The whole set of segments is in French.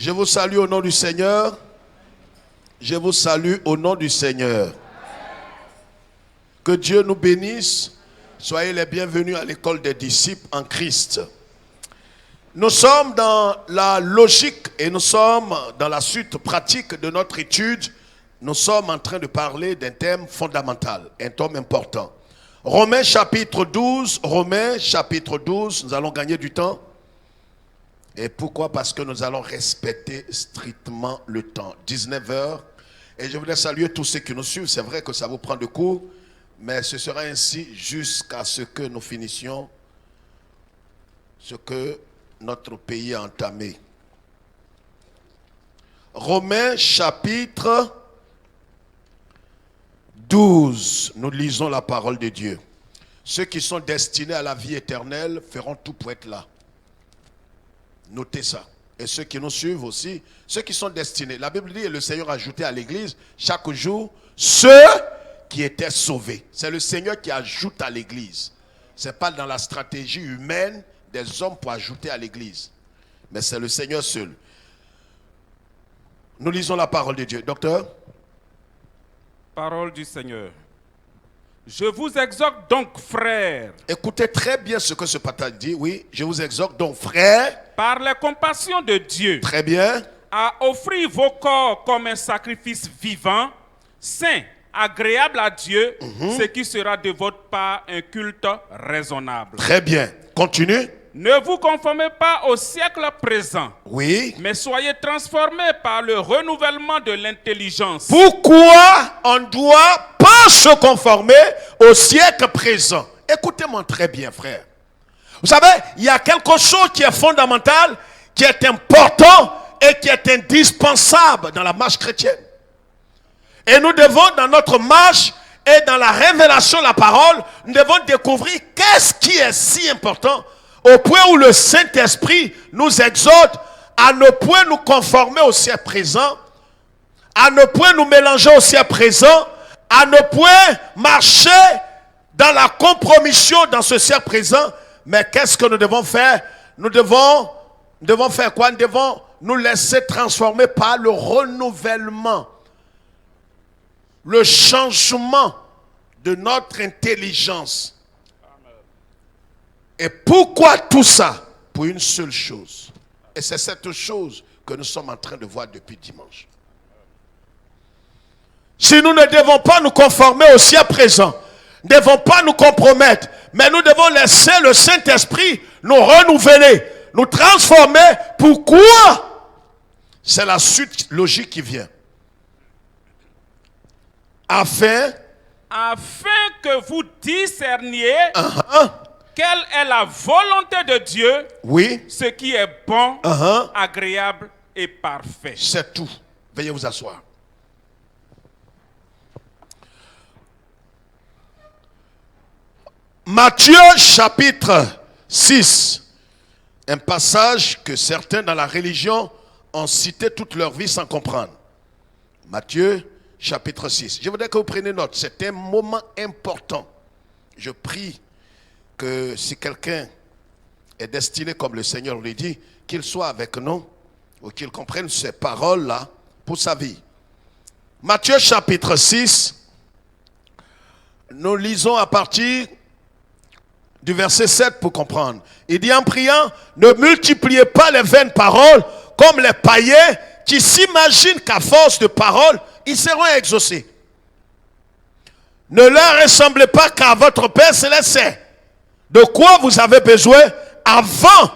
Je vous salue au nom du Seigneur. Je vous salue au nom du Seigneur. Que Dieu nous bénisse. Soyez les bienvenus à l'école des disciples en Christ. Nous sommes dans la logique et nous sommes dans la suite pratique de notre étude. Nous sommes en train de parler d'un thème fondamental, un thème important. Romains chapitre 12, nous allons gagner du temps. Et pourquoi? Parce que nous allons respecter strictement le temps. 19 heures. Et je voudrais saluer tous ceux qui nous suivent. C'est vrai que ça vous prend de cours, mais ce sera ainsi jusqu'à ce que nous finissions ce que notre pays a entamé. Romains chapitre 12. Nous lisons la parole de Dieu. Ceux qui sont destinés à la vie éternelle feront tout pour être là. Notez ça. Et ceux qui nous suivent aussi, ceux qui sont destinés. La Bible dit, et le Seigneur a ajouté à l'église chaque jour ceux qui étaient sauvés. C'est le Seigneur qui ajoute à l'église. Ce n'est pas dans la stratégie humaine des hommes pour ajouter à l'église. Mais c'est le Seigneur seul. Nous lisons la parole de Dieu. Docteur? Parole du Seigneur. Je vous exhorte donc, frères. Écoutez très bien ce que ce partage dit. Oui, je vous exhorte donc, frères. Par les compassions de Dieu. Très bien. À offrir vos corps comme un sacrifice vivant, saint, agréable à Dieu, ce qui sera de votre part un culte raisonnable. Très bien. Continue. Ne vous conformez pas au siècle présent. Oui. Mais soyez transformés par le renouvellement de l'intelligence. Pourquoi on ne doit pas se conformer au siècle présent? Écoutez-moi très bien, frère. Vous savez, il y a quelque chose qui est fondamental, qui est important et qui est indispensable dans la marche chrétienne. Et nous devons, dans notre marche et dans la révélation de la parole, nous devons découvrir qu'est-ce qui est si important au point où le Saint-Esprit nous exhorte à ne point nous conformer au siècle présent, à ne point nous mélanger au siècle présent, à ne point marcher dans la compromission dans ce siècle présent. Mais qu'est-ce que nous devons faire? Nous devons faire quoi? Nous devons nous laisser transformer par le renouvellement, le changement de notre intelligence. Et pourquoi tout ça? Pour une seule chose. Et c'est cette chose que nous sommes en train de voir depuis dimanche. Si nous ne devons pas nous conformer au siècle présent, ne devons pas nous compromettre, mais nous devons laisser le Saint-Esprit nous renouveler, nous transformer. Pourquoi? C'est la suite logique qui vient. Afin que vous discerniez quelle est la volonté de Dieu, oui, ce qui est bon, agréable et parfait. C'est tout. Veuillez vous asseoir. Matthieu chapitre 6, un passage que certains dans la religion ont cité toute leur vie sans comprendre. Matthieu chapitre 6. Je voudrais que vous preniez note, c'est un moment important. Je prie que si quelqu'un est destiné, comme le Seigneur lui dit, qu'il soit avec nous, ou qu'il comprenne ces paroles-là pour sa vie. Matthieu chapitre 6, nous lisons à partir du verset 7 pour comprendre. Il dit en priant, ne multipliez pas les vaines paroles comme les païens qui s'imaginent qu'à force de paroles, ils seront exaucés. Ne leur ressemblez pas qu'à votre Père céleste. De quoi vous avez besoin avant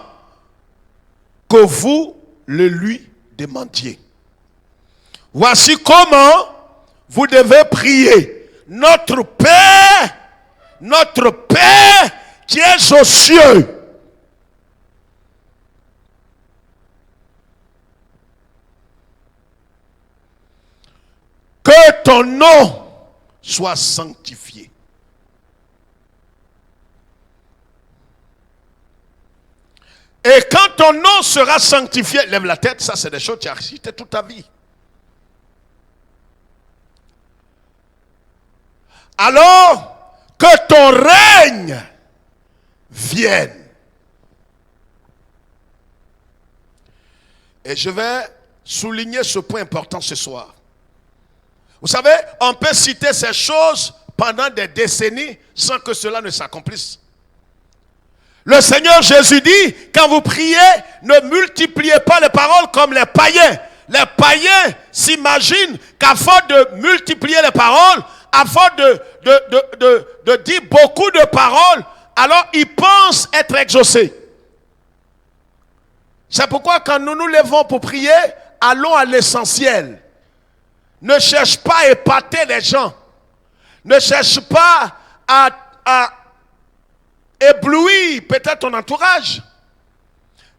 que vous le lui demandiez. Voici comment vous devez prier. Notre Père qui est aux cieux. Que ton nom soit sanctifié. Et quand ton nom sera sanctifié, lève la tête, ça c'est des choses que tu as récitées toute ta vie. Alors que ton règne vienne. Et je vais souligner ce point important ce soir. Vous savez, on peut citer ces choses pendant des décennies sans que cela ne s'accomplisse. Le Seigneur Jésus dit, quand vous priez, ne multipliez pas les paroles comme les païens. Les païens s'imaginent qu'à force de multiplier les paroles, à force de dire beaucoup de paroles, alors ils pensent être exaucés. C'est pourquoi quand nous nous levons pour prier, allons à l'essentiel. Ne cherche pas à épater les gens. Ne cherche pas à éblouir peut-être ton entourage.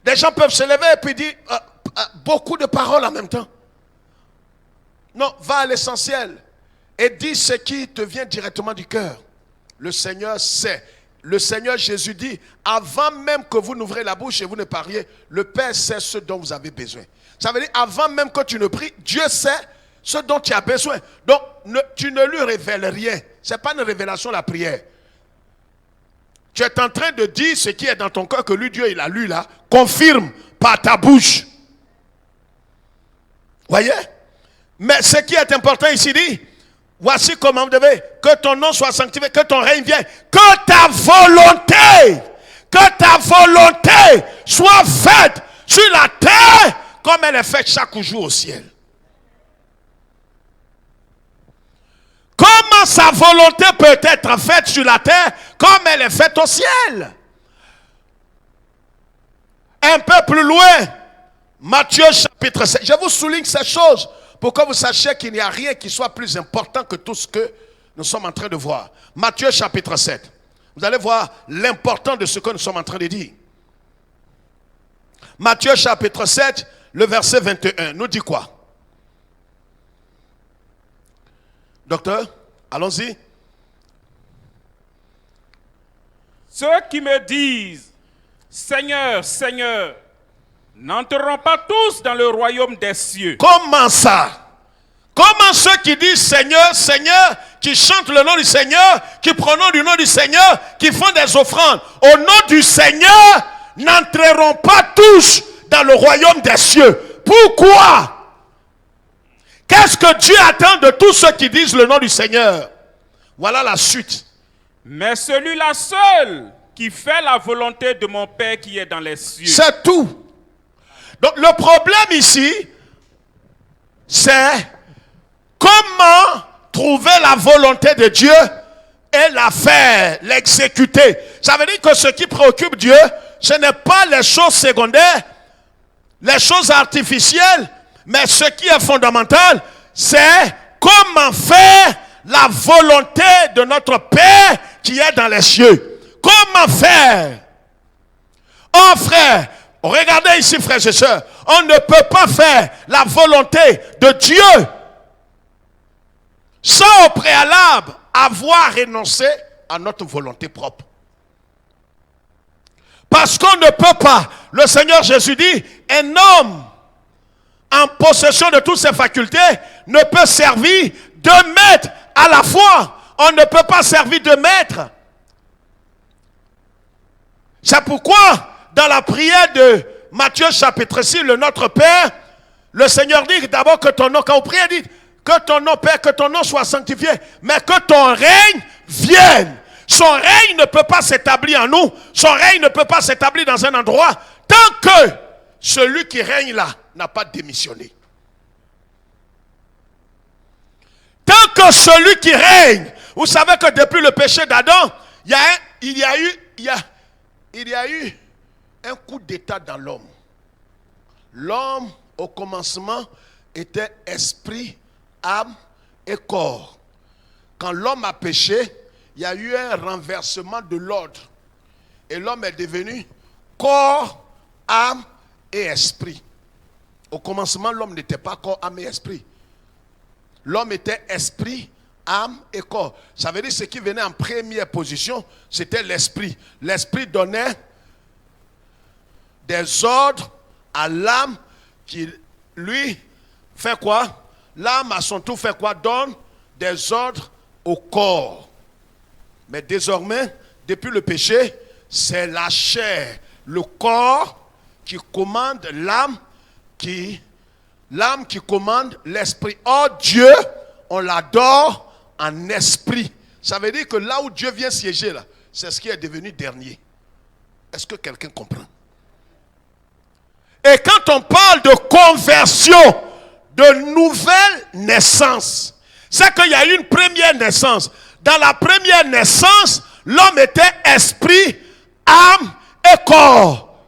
Des gens peuvent se lever et puis dire beaucoup de paroles en même temps. Non, va à l'essentiel et dis ce qui te vient directement du cœur. Le Seigneur sait. Le Seigneur Jésus dit, avant même que vous n'ouvrez la bouche et vous ne parliez, le Père sait ce dont vous avez besoin. Ça veut dire, avant même que tu ne pries, Dieu sait ce dont tu as besoin. Donc, tu ne lui révèles rien. Ce n'est pas une révélation, la prière. Tu es en train de dire ce qui est dans ton cœur que lui, Dieu, il a lu là. Confirme par ta bouche. Voyez? Mais ce qui est important ici dit, voici comment vous devez, que ton nom soit sanctifié, que ton règne vienne, que ta volonté soit faite sur la terre comme elle est faite chaque jour au ciel. Comment sa volonté peut être faite sur la terre comme elle est faite au ciel? Un peu plus loin, Matthieu chapitre 7. Je vous souligne ces choses pour que vous sachiez qu'il n'y a rien qui soit plus important que tout ce que nous sommes en train de voir. Matthieu chapitre 7. Vous allez voir l'importance de ce que nous sommes en train de dire. Matthieu chapitre 7, le verset 21, nous dit quoi? Docteur, allons-y. Ceux qui me disent, Seigneur, Seigneur, n'entreront pas tous dans le royaume des cieux. Comment ça? Comment ceux qui disent Seigneur, Seigneur, qui chantent le nom du Seigneur, qui prononcent du nom du Seigneur, qui font des offrandes au nom du Seigneur, n'entreront pas tous dans le royaume des cieux? Pourquoi? Qu'est-ce que Dieu attend de tous ceux qui disent le nom du Seigneur? Voilà la suite. Mais celui-là seul qui fait la volonté de mon Père qui est dans les cieux. C'est tout. Donc le problème ici, c'est comment trouver la volonté de Dieu et la faire, l'exécuter. Ça veut dire que ce qui préoccupe Dieu, ce n'est pas les choses secondaires, les choses artificielles, mais ce qui est fondamental, c'est comment faire la volonté de notre Père qui est dans les cieux. Comment faire? Oh frère, regardez ici frères et sœurs, on ne peut pas faire la volonté de Dieu sans au préalable avoir renoncé à notre volonté propre. Parce qu'on ne peut pas, le Seigneur Jésus dit, un homme en possession de toutes ses facultés ne peut servir deux maîtres à la fois. On ne peut pas servir deux maîtres. C'est pourquoi dans la prière de Matthieu chapitre 6, le Notre Père, le Seigneur dit d'abord que ton nom, quand vous priez, dit que ton nom, Père, que ton nom soit sanctifié, mais que ton règne vienne. Son règne ne peut pas s'établir en nous, son règne ne peut pas s'établir dans un endroit tant que celui qui règne là n'a pas démissionné. Tant que celui qui règne, vous savez que depuis le péché d'Adam, il y a eu un coup d'état dans l'homme. L'homme, au commencement, était esprit, âme et corps. Quand l'homme a péché, il y a eu un renversement de l'ordre. Et l'homme est devenu corps, âme et esprit. Au commencement, l'homme n'était pas corps, âme et esprit. L'homme était esprit, âme et corps. Ça veut dire que ce qui venait en première position, c'était l'esprit. L'esprit donnait des ordres à l'âme qui, lui, fait quoi? L'âme, à son tour, fait quoi? Donne des ordres au corps. Mais désormais, depuis le péché, c'est la chair, le corps qui commande l'âme qui L'âme qui commande l'esprit. Or, Dieu, on l'adore en esprit. Ça veut dire que là où Dieu vient siéger, là, c'est ce qui est devenu dernier. Est-ce que quelqu'un comprend? Et quand on parle de conversion, de nouvelle naissance, c'est qu'il y a eu une première naissance. Dans la première naissance, l'homme était esprit, âme et corps.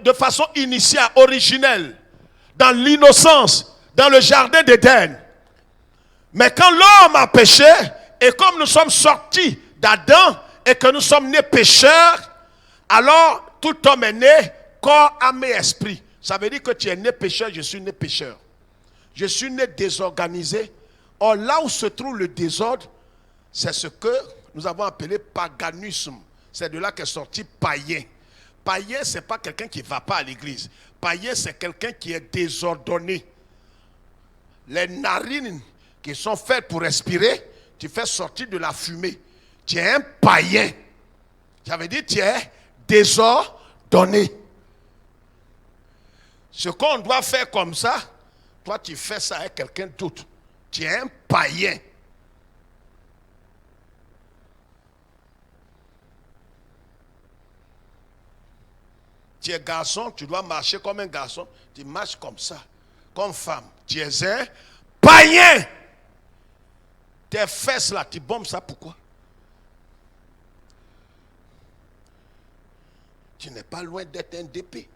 De façon initiale, originelle, dans l'innocence, dans le jardin d'Éden. Mais quand l'homme a péché, et comme nous sommes sortis d'Adam, et que nous sommes nés pécheurs, alors tout homme est né, corps, âme et esprit. Ça veut dire que tu es né pécheur, je suis né pécheur. Je suis né désorganisé. Or là où se trouve le désordre, c'est ce que nous avons appelé paganisme. C'est de là qu'est sorti païen. Païen, ce n'est pas quelqu'un qui ne va pas à l'église. Païen, c'est quelqu'un qui est désordonné. Les narines qui sont faites pour respirer, tu fais sortir de la fumée. Tu es un païen. Ça veut dire que tu es désordonné. Ce qu'on doit faire comme ça, toi tu fais ça avec quelqu'un d'autre. Tu es un païen. Tu es garçon, tu dois marcher comme un garçon. Tu marches comme ça, comme femme. Tu es un païen. Tes fesses là, tu bombes ça pourquoi? Tu n'es pas loin d'être un DP.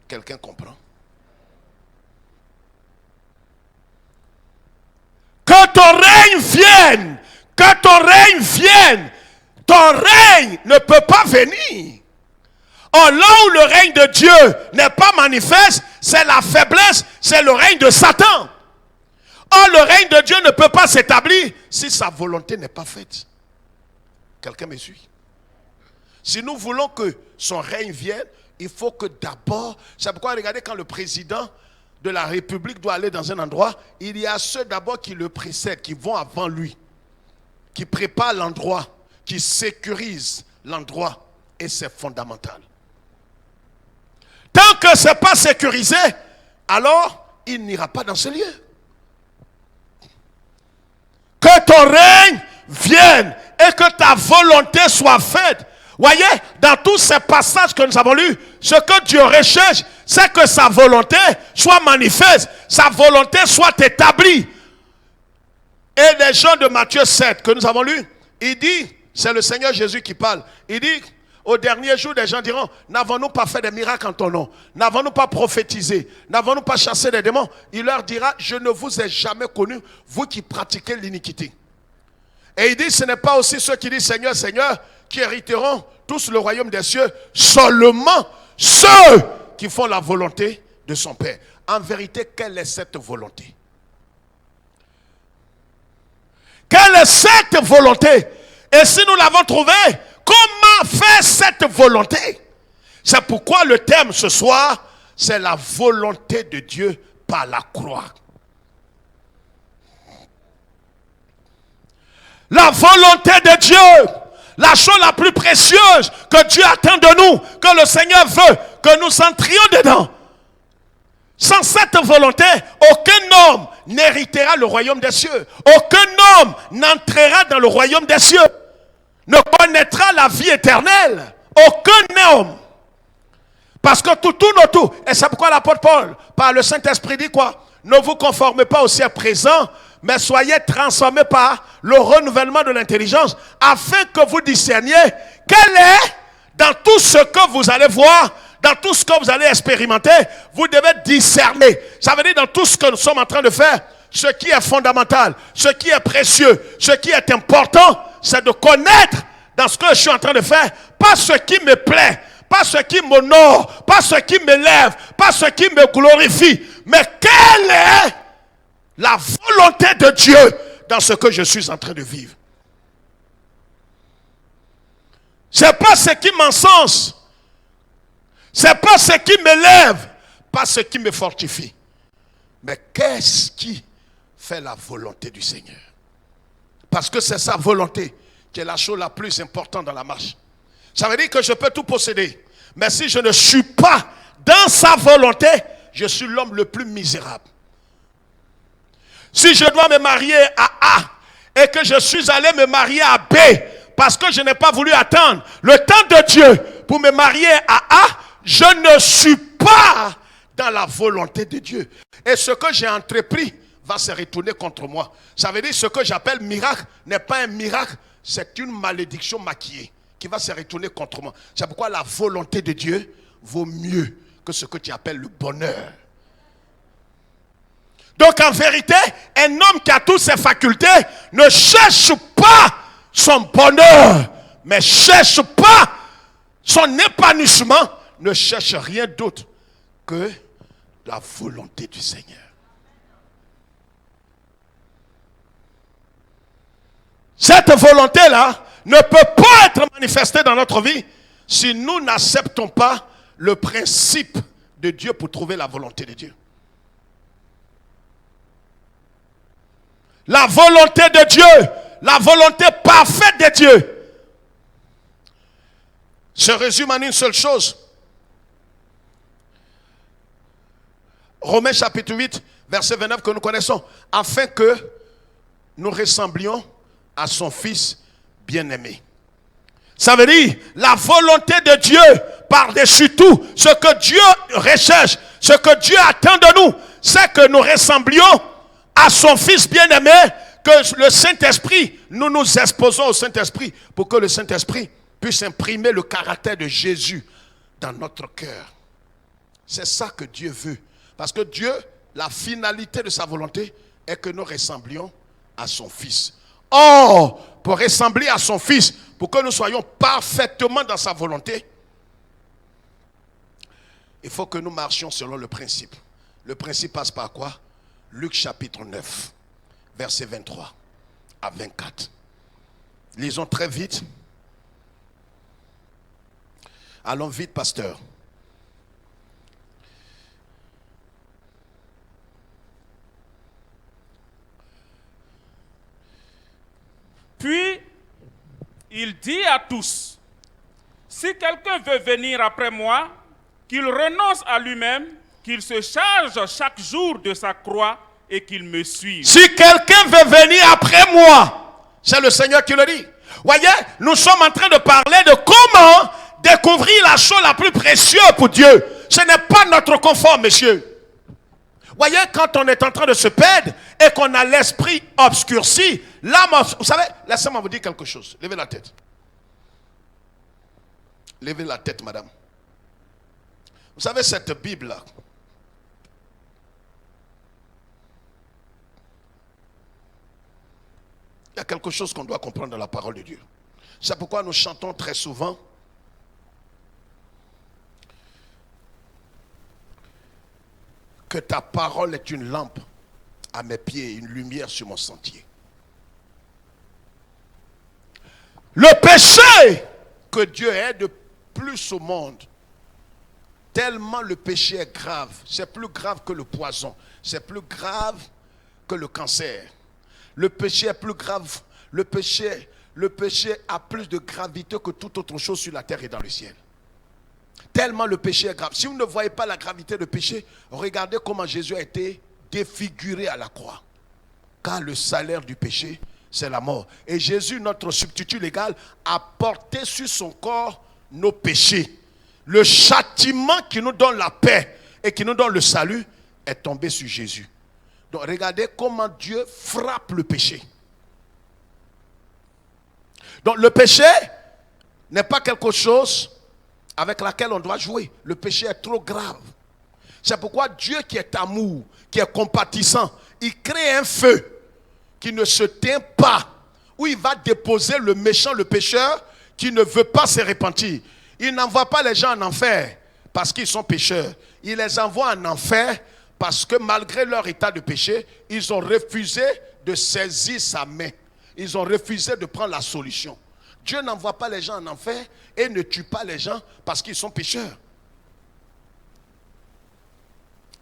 Quelqu'un comprend? Que ton règne vienne. Que ton règne vienne. Ton règne ne peut pas venir. Or, là où le règne de Dieu n'est pas manifeste, c'est la faiblesse, c'est le règne de Satan. Or, le règne de Dieu ne peut pas s'établir si sa volonté n'est pas faite. Quelqu'un me suit? Si nous voulons que son règne vienne, il faut que d'abord, c'est pourquoi regardez quand le président de la République doit aller dans un endroit, il y a ceux d'abord qui le précèdent, qui vont avant lui, qui préparent l'endroit, qui sécurisent l'endroit, et c'est fondamental. Tant que ce n'est pas sécurisé, alors il n'ira pas dans ce lieu. Que ton règne vienne et que ta volonté soit faite. Voyez, dans tous ces passages que nous avons lus, ce que Dieu recherche, c'est que sa volonté soit manifeste, sa volonté soit établie. Et les gens de Matthieu 7 que nous avons lus, il dit, c'est le Seigneur Jésus qui parle, il dit, au dernier jour, des gens diront, n'avons-nous pas fait des miracles en ton nom? N'avons-nous pas prophétisé? N'avons-nous pas chassé des démons? Il leur dira, je ne vous ai jamais connus, vous qui pratiquez l'iniquité. Et il dit, ce n'est pas aussi ceux qui disent Seigneur, Seigneur, qui hériteront tous le royaume des cieux, seulement ceux qui font la volonté de son Père. En vérité, quelle est cette volonté? Quelle est cette volonté? Et si nous l'avons trouvée, comment faire cette volonté? C'est pourquoi le thème ce soir, c'est la volonté de Dieu par la croix. La volonté de Dieu, la chose la plus précieuse que Dieu attend de nous, que le Seigneur veut, que nous entrions dedans. Sans cette volonté, aucun homme n'héritera le royaume des cieux. Aucun homme n'entrera dans le royaume des cieux. Ne connaîtra la vie éternelle. Aucun homme. Parce que tout tourne autour. Et c'est pourquoi l'apôtre Paul, par le Saint-Esprit, dit quoi? Ne vous conformez pas au siècle présent, mais soyez transformés par le renouvellement de l'intelligence, afin que vous discerniez quel est, dans tout ce que vous allez voir, dans tout ce que vous allez expérimenter, vous devez discerner. Ça veut dire dans tout ce que nous sommes en train de faire, ce qui est fondamental, ce qui est précieux, ce qui est important, c'est de connaître dans ce que je suis en train de faire, pas ce qui me plaît, pas ce qui m'honore, pas ce qui m'élève, pas ce qui me glorifie, mais quelle est la volonté de Dieu dans ce que je suis en train de vivre. C'est pas ce qui m'encense, c'est pas ce qui m'élève, pas ce qui me fortifie, mais qu'est-ce qui fait la volonté du Seigneur? Parce que c'est sa volonté qui est la chose la plus importante dans la marche. Ça veut dire que je peux tout posséder. Mais si je ne suis pas dans sa volonté, je suis l'homme le plus misérable. Si je dois me marier à A et que je suis allé me marier à B parce que je n'ai pas voulu attendre le temps de Dieu pour me marier à A, je ne suis pas dans la volonté de Dieu. Et ce que j'ai entrepris va se retourner contre moi. Ça veut dire ce que j'appelle miracle n'est pas un miracle, c'est une malédiction maquillée qui va se retourner contre moi. C'est pourquoi la volonté de Dieu vaut mieux que ce que tu appelles le bonheur. Donc en vérité, un homme qui a toutes ses facultés ne cherche pas son bonheur, mais cherche pas son épanouissement, ne cherche rien d'autre que la volonté du Seigneur. Cette volonté-là ne peut pas être manifestée dans notre vie si nous n'acceptons pas le principe de Dieu pour trouver la volonté de Dieu. La volonté de Dieu, la volonté parfaite de Dieu, se résume en une seule chose. Romains chapitre 8, verset 29 que nous connaissons. Afin que nous ressemblions à son Fils bien-aimé. Ça veut dire la volonté de Dieu par-dessus tout. Ce que Dieu recherche, ce que Dieu attend de nous, c'est que nous ressemblions à son Fils bien-aimé, que le Saint-Esprit, nous nous exposons au Saint-Esprit pour que le Saint-Esprit puisse imprimer le caractère de Jésus dans notre cœur. C'est ça que Dieu veut. Parce que Dieu, la finalité de sa volonté est que nous ressemblions à son Fils. Or, pour ressembler à son Fils, pour que nous soyons parfaitement dans sa volonté, il faut que nous marchions selon le principe. Le principe passe par quoi? Luc chapitre 9, verset 23 à 24. Lisons très vite. Allons vite, pasteur. Puis, il dit à tous, si quelqu'un veut venir après moi, qu'il renonce à lui-même, qu'il se charge chaque jour de sa croix et qu'il me suive. Si quelqu'un veut venir après moi, c'est le Seigneur qui le dit. Voyez, nous sommes en train de parler de comment découvrir la chose la plus précieuse pour Dieu. Ce n'est pas notre confort, messieurs. Voyez, quand on est en train de se perdre et qu'on a l'esprit obscurci, l'âme, vous savez, laissez-moi vous dire quelque chose. Levez la tête. Levez la tête, madame. Vous savez, cette Bible-là, il y a quelque chose qu'on doit comprendre dans la parole de Dieu. C'est pourquoi nous chantons très souvent que ta parole est une lampe à mes pieds, une lumière sur mon sentier. Le péché que Dieu est de plus au monde, tellement le péché est grave, c'est plus grave que le poison, c'est plus grave que le cancer. Le péché est plus grave, le péché a plus de gravité que toute autre chose sur la terre et dans le ciel. Tellement le péché est grave. Si vous ne voyez pas la gravité du péché, regardez comment Jésus a été défiguré à la croix. Car le salaire du péché, c'est la mort. Et Jésus, notre substitut légal, a porté sur son corps nos péchés. Le châtiment qui nous donne la paix et qui nous donne le salut est tombé sur Jésus. Donc regardez comment Dieu frappe le péché. Donc le péché n'est pas quelque chose avec laquelle on doit jouer. Le péché est trop grave. C'est pourquoi Dieu qui est amour, qui est compatissant, il crée un feu qui ne se teint pas, où il va déposer le méchant, le pécheur, qui ne veut pas se repentir. Il n'envoie pas les gens en enfer parce qu'ils sont pécheurs. Il les envoie en enfer parce que malgré leur état de péché, ils ont refusé de saisir sa main. Ils ont refusé de prendre la solution. Dieu n'envoie pas les gens en enfer et ne tue pas les gens parce qu'ils sont pécheurs.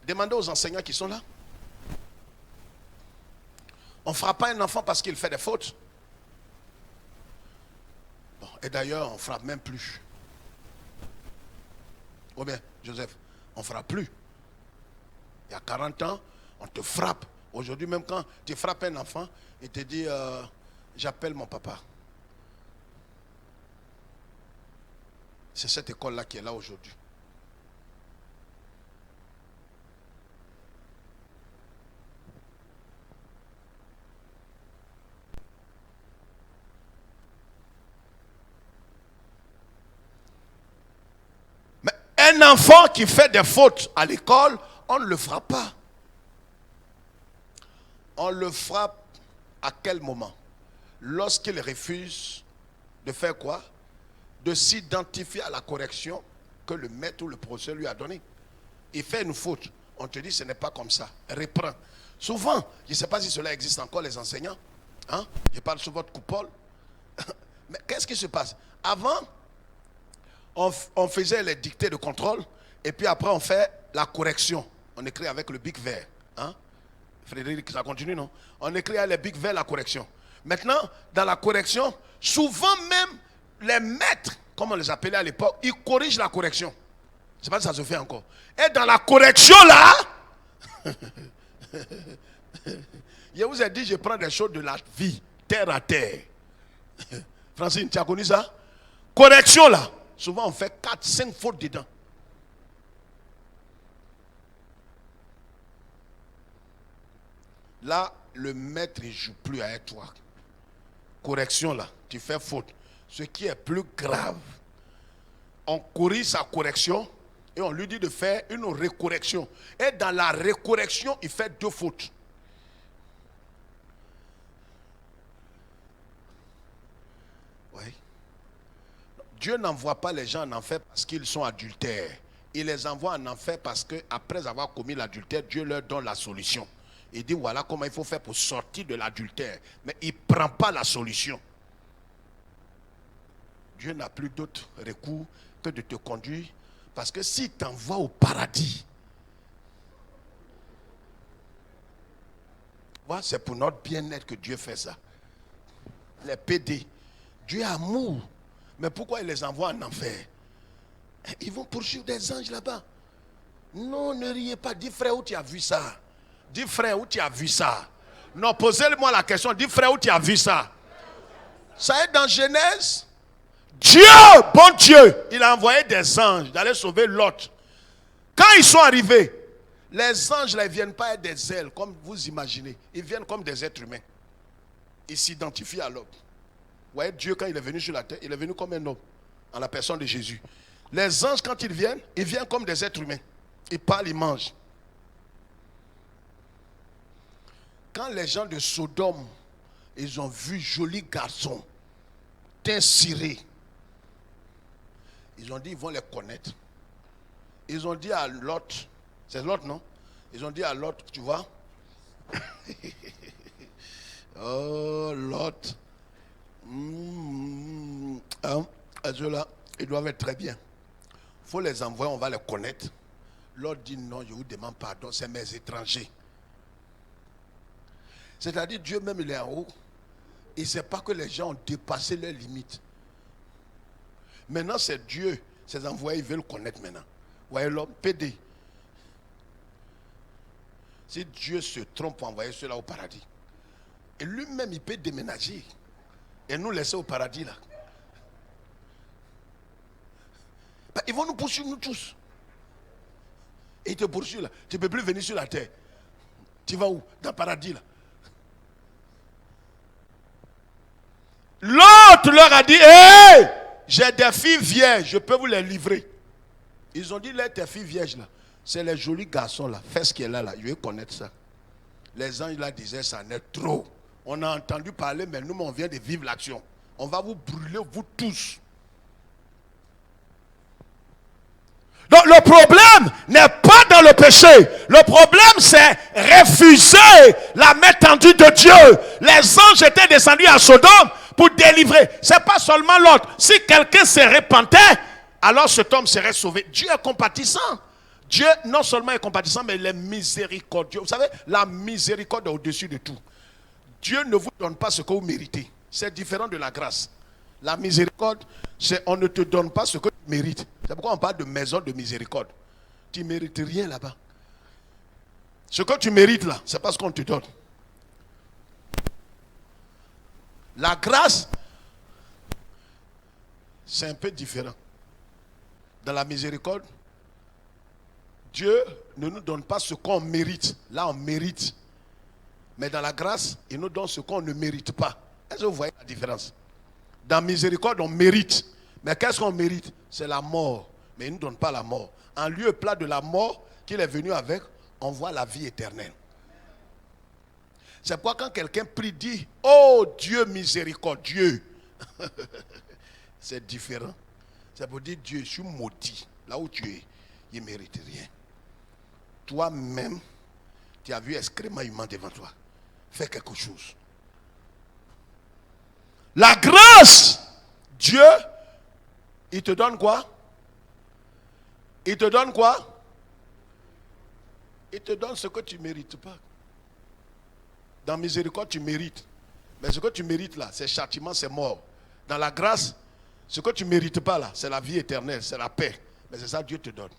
Demandez aux enseignants qui sont là. On ne fera pas un enfant parce qu'il fait des fautes. Et d'ailleurs, on ne frappe même plus. Ou bien, Joseph, on ne frappe plus. Il y a 40 ans, on te frappe. Aujourd'hui, même quand tu frappes un enfant, il te dit, j'appelle mon papa. C'est cette école-là qui est là aujourd'hui. Mais un enfant qui fait des fautes à l'école, on ne le frappe pas. On le frappe à quel moment? Lorsqu'il refuse de faire quoi? De s'identifier à la correction que le maître ou le professeur lui a donnée. Il fait une faute. On te dit ce n'est pas comme ça. Reprends. Souvent, je ne sais pas si cela existe encore, les enseignants. Hein? Je parle sous votre coupole. Mais qu'est-ce qui se passe? Avant, on faisait les dictées de contrôle et puis après on fait la correction. On écrit avec le bic vert. Hein? Frédéric, ça continue, non? On écrit avec le bic vert la correction. Maintenant, dans la correction, souvent même les maîtres, comme on les appelait à l'époque, ils corrigent la correction. Je ne sais pas si ça se fait encore. Et dans la correction là, je vous ai dit, je prends des choses de la vie, terre à terre. Francine, tu as connu ça? Correction là, souvent on fait 4-5 fautes dedans. Là, le maître ne joue plus avec toi. Correction là, tu fais faute. Ce qui est plus grave, on corrige sa correction et on lui dit de faire une recorrection. Et dans la recorrection, il fait 2 fautes. Oui. Dieu n'envoie pas les gens en enfer parce qu'ils sont adultères. Il les envoie en enfer parce qu'après avoir commis l'adultère, Dieu leur donne la solution. Il dit voilà comment il faut faire pour sortir de l'adultère. Mais il ne prend pas la solution. Dieu n'a plus d'autre recours que de te conduire. Parce que s'il t'envoie au paradis, voilà, c'est pour notre bien-être que Dieu fait ça. Les PD. Dieu est amour. Mais pourquoi il les envoie en enfer? Ils vont poursuivre des anges là-bas. Non, ne riez pas. Dis frère, où tu as vu ça? Dis frère, où tu as vu ça? Non, posez-moi la question. Dis frère, où tu as vu ça? Ça est dans Genèse. Dieu, bon Dieu, il a envoyé des anges d'aller sauver Lot. Quand ils sont arrivés, les anges là, ils ne viennent pas avec des ailes comme vous imaginez. Ils viennent comme des êtres humains. Ils s'identifient à l'homme. Vous voyez, Dieu, quand il est venu sur la terre, il est venu comme un homme, en la personne de Jésus. Les anges, quand ils viennent comme des êtres humains. Ils parlent, ils mangent. Quand les gens de Sodome, ils ont vu joli garçon, teint ciré, ils ont dit ils vont les connaître. Ils ont dit à Lot, c'est Lot non? Ils ont dit à Lot, tu vois? Oh Lot, ceux-là, ils doivent être très bien. Il faut les envoyer, on va les connaître. Lot dit non, je vous demande pardon, c'est mes étrangers. C'est-à-dire Dieu même il est en haut. Il ne sait pas que les gens ont dépassé leurs limites. Maintenant c'est Dieu, ses envoyés ils veulent connaître maintenant. Vous voyez l'homme, PD. Si Dieu se trompe pour envoyer ceux-là au paradis, et lui-même il peut déménager et nous laisser au paradis là. Ils vont nous poursuivre nous tous. Et ils te poursuivent là. Tu ne peux plus venir sur la terre. Tu vas où? Dans le paradis là. L'autre leur a dit, hey, j'ai des filles vierges, je peux vous les livrer. Ils ont dit, là, tes filles vierges là, c'est les jolis garçons là, fais ce qui est là, je vais connaître ça. Les anges là disaient, ça n'est trop. On a entendu parler, mais nous, on vient de vivre l'action. On va vous brûler, vous tous. Donc le problème n'est pas dans le péché. Le problème c'est refuser la main tendue de Dieu. Les anges étaient descendus à Sodome pour délivrer. Ce n'est pas seulement l'autre. Si quelqu'un se repentait, alors cet homme serait sauvé. Dieu est compatissant. Dieu non seulement est compatissant, mais il est miséricordieux. Vous savez, la miséricorde est au-dessus de tout. Dieu ne vous donne pas ce que vous méritez. C'est différent de la grâce. La miséricorde, c'est on ne te donne pas ce que tu mérites. C'est pourquoi on parle de maison de miséricorde. Tu ne mérites rien là-bas. Ce que tu mérites là, c'est pas ce qu'on te donne. La grâce, c'est un peu différent. Dans la miséricorde, Dieu ne nous donne pas ce qu'on mérite. Là, on mérite. Mais dans la grâce, il nous donne ce qu'on ne mérite pas. Est-ce que vous voyez la différence? Dans la miséricorde, on mérite. Mais qu'est-ce qu'on mérite? C'est la mort. Mais il ne nous donne pas la mort. En lieu et plat de la mort qu'il est venu avec, on voit la vie éternelle. C'est pourquoi quand quelqu'un prie, dit « Oh Dieu miséricordieux », c'est différent. C'est pour dire « Dieu, je suis maudit. Là où tu es, il ne mérite rien. » Toi-même, tu as vu excrément humain devant toi. Fais quelque chose. La grâce, Dieu, il te donne quoi? Il te donne quoi? Il te donne ce que tu ne mérites pas. Dans miséricorde, tu mérites. Mais ce que tu mérites là, c'est châtiment, c'est mort. Dans la grâce, ce que tu ne mérites pas là, c'est la vie éternelle, c'est la paix. Mais c'est ça que Dieu te donne.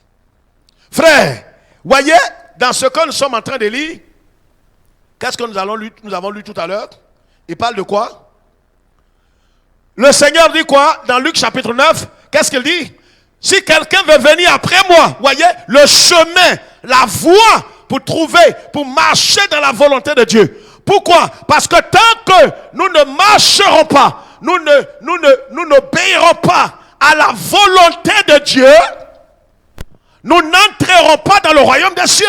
Frère, voyez, dans ce que nous sommes en train de lire, qu'est-ce que nous avons lu tout à l'heure? Il parle de quoi? Le Seigneur dit quoi? Dans Luc chapitre 9, qu'est-ce qu'il dit? Si quelqu'un veut venir après moi, voyez, le chemin, la voie pour trouver, pour marcher dans la volonté de Dieu. Pourquoi? Parce que tant que nous ne marcherons pas, nous n'obéirons pas à la volonté de Dieu, nous n'entrerons pas dans le royaume des cieux.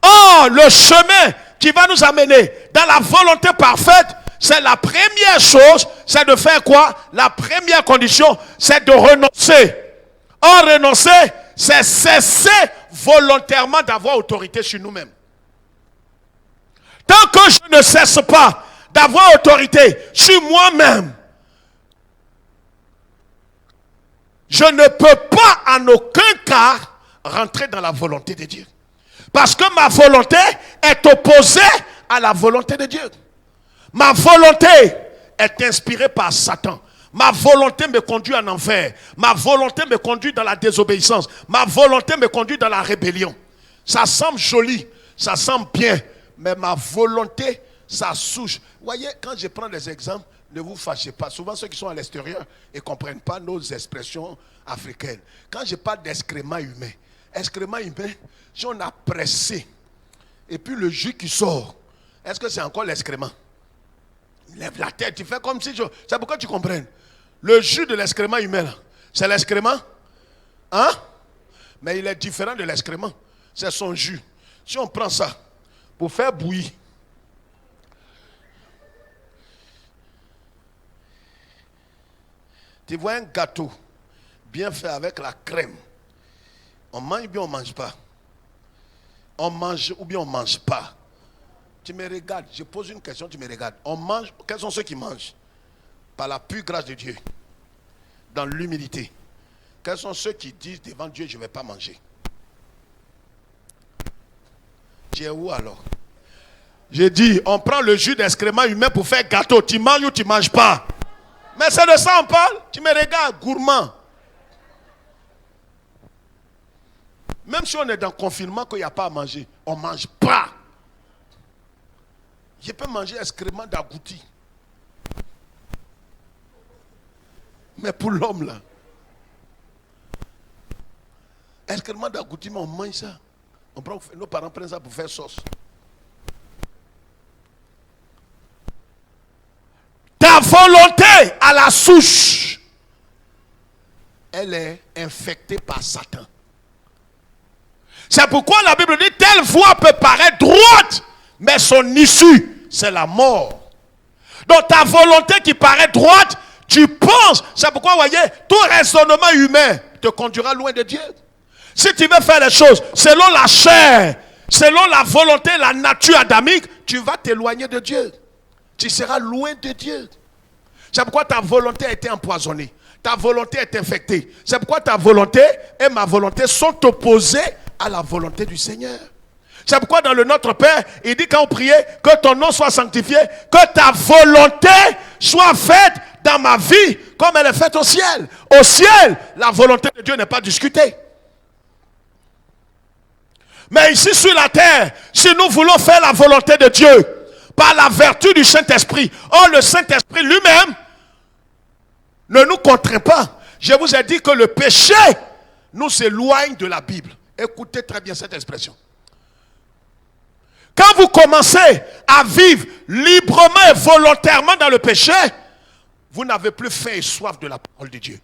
Or, le chemin qui va nous amener dans la volonté parfaite, c'est la première chose, c'est de faire quoi? La première condition, c'est de renoncer. Or, renoncer, c'est cesser volontairement d'avoir autorité sur nous-mêmes. Tant que je ne cesse pas d'avoir autorité sur moi-même, je ne peux pas en aucun cas rentrer dans la volonté de Dieu. Parce que ma volonté est opposée à la volonté de Dieu. Ma volonté est inspirée par Satan. Ma volonté me conduit en enfer. Ma volonté me conduit dans la désobéissance. Ma volonté me conduit dans la rébellion. Ça semble joli, ça semble bien, mais ma volonté, ça souche. Vous voyez, quand je prends des exemples, ne vous fâchez pas. Souvent, ceux qui sont à l'extérieur ne comprennent pas nos expressions africaines. Quand je parle d'excrément humain, si on a pressé, et puis le jus qui sort, est-ce que c'est encore l'excrément? Lève la tête, tu fais comme si... C'est pourquoi tu comprennes. Le jus de l'excrément humain, c'est l'excrément. Hein? Mais il est différent de l'excrément. C'est son jus. Si on prend ça pour faire bouillir, tu vois un gâteau bien fait avec la crème. On mange ou bien on ne mange pas? On mange ou bien on ne mange pas? Tu me regardes, je pose une question, tu me regardes. On mange, quels sont ceux qui mangent? Par la pure grâce de Dieu, dans l'humilité. Quels sont ceux qui disent devant Dieu, je ne vais pas manger? Tu es où alors? J'ai dit, on prend le jus d'excrément humain pour faire gâteau. Tu manges ou tu ne manges pas? Mais c'est de ça on parle. Tu me regardes, gourmand. Même si on est dans le confinement, qu'il n'y a pas à manger, on ne mange pas. Je peux manger excrément d'agouti. Mais pour l'homme là, excrément d'agouti, mais on mange ça. Nos parents prennent ça pour faire sauce. Ta volonté à la souche, elle est infectée par Satan. C'est pourquoi la Bible dit, telle voie peut paraître droite, mais son issue, c'est la mort. Donc ta volonté qui paraît droite, tu penses. C'est pourquoi, vous voyez, tout raisonnement humain te conduira loin de Dieu. Si tu veux faire les choses selon la chair, selon la volonté, la nature adamique, tu vas t'éloigner de Dieu. Tu seras loin de Dieu. C'est pourquoi ta volonté a été empoisonnée. Ta volonté est infectée. C'est pourquoi ta volonté et ma volonté sont opposées à la volonté du Seigneur. C'est pourquoi dans le Notre Père, il dit quand on priait, que ton nom soit sanctifié, que ta volonté soit faite dans ma vie comme elle est faite au ciel. Au ciel, la volonté de Dieu n'est pas discutée. Mais ici sur la terre, si nous voulons faire la volonté de Dieu par la vertu du Saint-Esprit, le Saint-Esprit lui-même ne nous contraint pas. Je vous ai dit que le péché nous éloigne de la Bible. Écoutez très bien cette expression. Quand vous commencez à vivre librement et volontairement dans le péché, vous n'avez plus faim et soif de la parole de Dieu.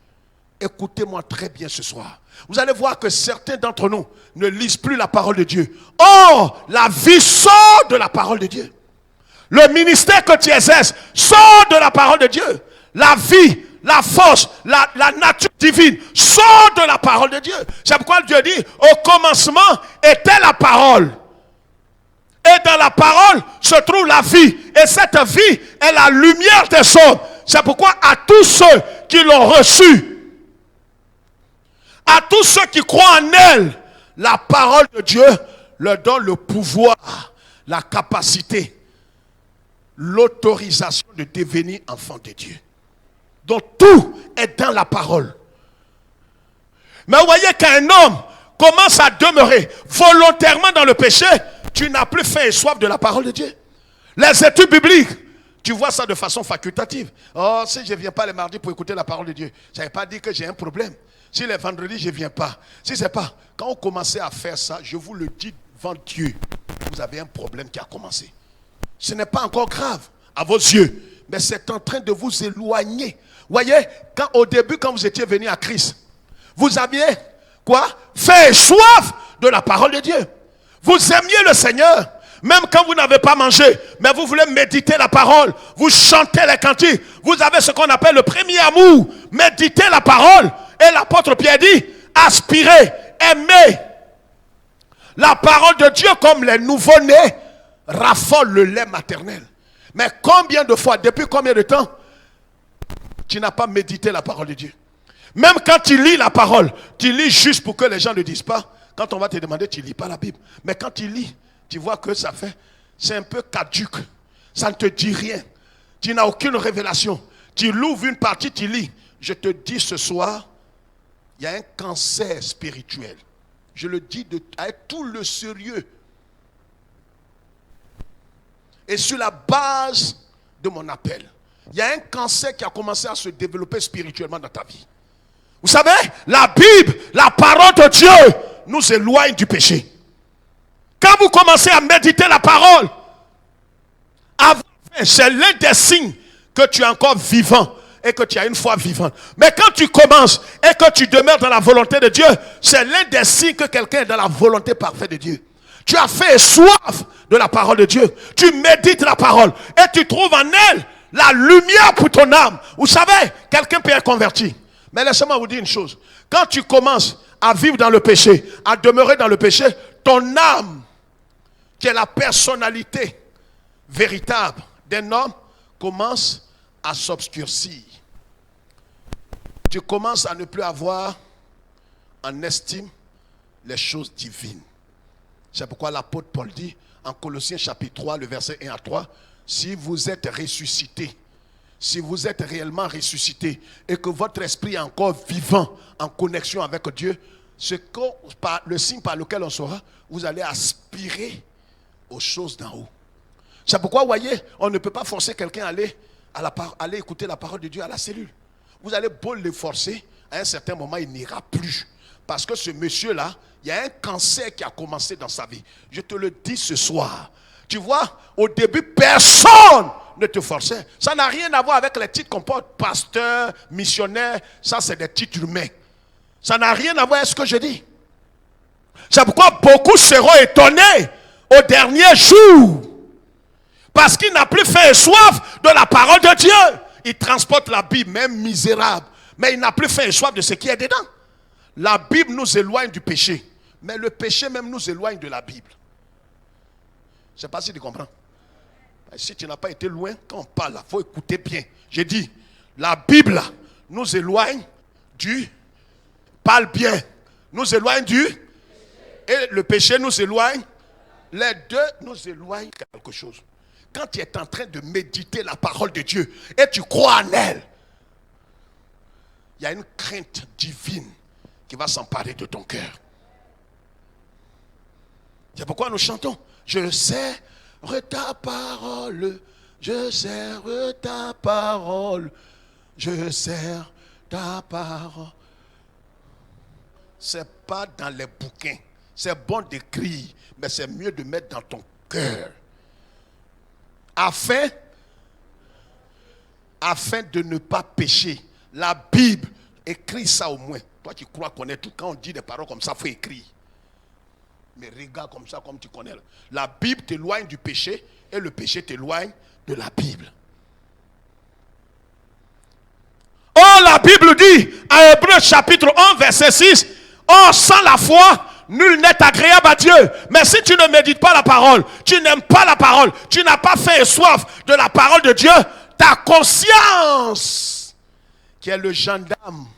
Écoutez-moi très bien ce soir. Vous allez voir que certains d'entre nous ne lisent plus la parole de Dieu. Or, la vie sort de la parole de Dieu. Le ministère que tu exerces sort de la parole de Dieu. La vie, la force, la nature divine sort de la parole de Dieu. C'est pourquoi Dieu dit, au commencement était la parole. Et dans la parole se trouve la vie. Et cette vie est la lumière des hommes. C'est pourquoi à tous ceux qui l'ont reçue, à tous ceux qui croient en elle, la parole de Dieu leur donne le pouvoir, la capacité, l'autorisation de devenir enfant de Dieu. Donc tout est dans la parole. Mais vous voyez qu'un homme commence à demeurer volontairement dans le péché, tu n'as plus faim et soif de la parole de Dieu. Les études bibliques, tu vois ça de façon facultative. Oh, si je ne viens pas les mardis pour écouter la parole de Dieu, ça ne veut pas dire que j'ai un problème. Si les vendredis, je ne viens pas. Si c'est pas, quand on commençait à faire ça, je vous le dis devant Dieu, vous avez un problème qui a commencé. Ce n'est pas encore grave à vos yeux, mais c'est en train de vous éloigner. Voyez, au début, quand vous étiez venu à Christ, vous aviez quoi? Faim et soif de la parole de Dieu. Vous aimiez le Seigneur, même quand vous n'avez pas mangé, mais vous voulez méditer la parole, vous chantez les cantiques, vous avez ce qu'on appelle le premier amour, méditer la parole. Et l'apôtre Pierre dit, aspirez, aimez la parole de Dieu comme les nouveau-nés raffolent le lait maternel. Mais combien de fois, depuis combien de temps, tu n'as pas médité la parole de Dieu? Même quand tu lis la parole, tu lis juste pour que les gens ne disent pas. Quand on va te demander, tu ne lis pas la Bible. Mais quand tu lis, tu vois que c'est un peu caduque. Ça ne te dit rien. Tu n'as aucune révélation. Tu l'ouvres une partie, tu lis. Je te dis ce soir, il y a un cancer spirituel. Je le dis avec tout le sérieux. Et sur la base de mon appel, il y a un cancer qui a commencé à se développer spirituellement dans ta vie. Vous savez, la Bible, la parole de Dieu, nous éloigne du péché. Quand vous commencez à méditer la parole, c'est l'un des signes que tu es encore vivant et que tu as une foi vivante. Mais quand tu commences et que tu demeures dans la volonté de Dieu, c'est l'un des signes que quelqu'un est dans la volonté parfaite de Dieu. Tu as fait soif de la parole de Dieu. Tu médites la parole et tu trouves en elle la lumière pour ton âme. Vous savez, quelqu'un peut être converti. Mais laissez-moi vous dire une chose. Quand tu commences à vivre dans le péché, à demeurer dans le péché, ton âme, qui est la personnalité véritable d'un homme, commence à s'obscurcir. Tu commences à ne plus avoir en estime les choses divines. C'est pourquoi l'apôtre Paul dit en Colossiens chapitre 3, le verset 1 à 3, si vous êtes ressuscité, si vous êtes réellement ressuscité et que votre esprit est encore vivant en connexion avec Dieu, le signe par lequel on saura, vous allez aspirer aux choses d'en haut. C'est pourquoi, vous voyez, on ne peut pas forcer quelqu'un à aller écouter la parole de Dieu à la cellule. Vous allez beau le forcer, à un certain moment, il n'ira plus. Parce que ce monsieur-là, il y a un cancer qui a commencé dans sa vie. Je te le dis ce soir. Tu vois, au début, personne ne te forçait. Ça n'a rien à voir avec les titres qu'on porte. Pasteur, missionnaire, ça c'est des titres humains. Ça n'a rien à voir avec ce que je dis. C'est pourquoi beaucoup seront étonnés au dernier jour. Parce qu'il n'a plus faim et soif de la parole de Dieu. Il transporte la Bible, même misérable. Mais il n'a plus faim et soif de ce qui est dedans. La Bible nous éloigne du péché. Mais le péché même nous éloigne de la Bible. Je ne sais pas si tu comprends. Si tu n'as pas été loin, quand on parle, il faut écouter bien. J'ai dit, la Bible nous éloigne du... Parle bien. Nous éloigne du... Et le péché nous éloigne. Les deux nous éloignent quelque chose. Quand tu es en train de méditer la parole de Dieu et tu crois en elle, il y a une crainte divine qui va s'emparer de ton cœur. C'est pourquoi nous chantons. Je sers ta parole, je sers ta parole, je sers ta parole. C'est pas dans les bouquins. C'est bon d'écrire, mais c'est mieux de mettre dans ton cœur. Afin de ne pas pécher. La Bible, écris ça au moins. Toi qui crois connaître tout, quand on dit des paroles comme ça, il faut écrire. Mais regarde comme ça, comme tu connais. La Bible t'éloigne du péché et le péché t'éloigne de la Bible. Oh, la Bible dit, à Hébreux chapitre 1, verset 6, oh, sans la foi, nul n'est agréable à Dieu. Mais si tu ne médites pas la parole, tu n'aimes pas la parole, tu n'as pas faim et soif de la parole de Dieu, ta conscience, qui est le gendarme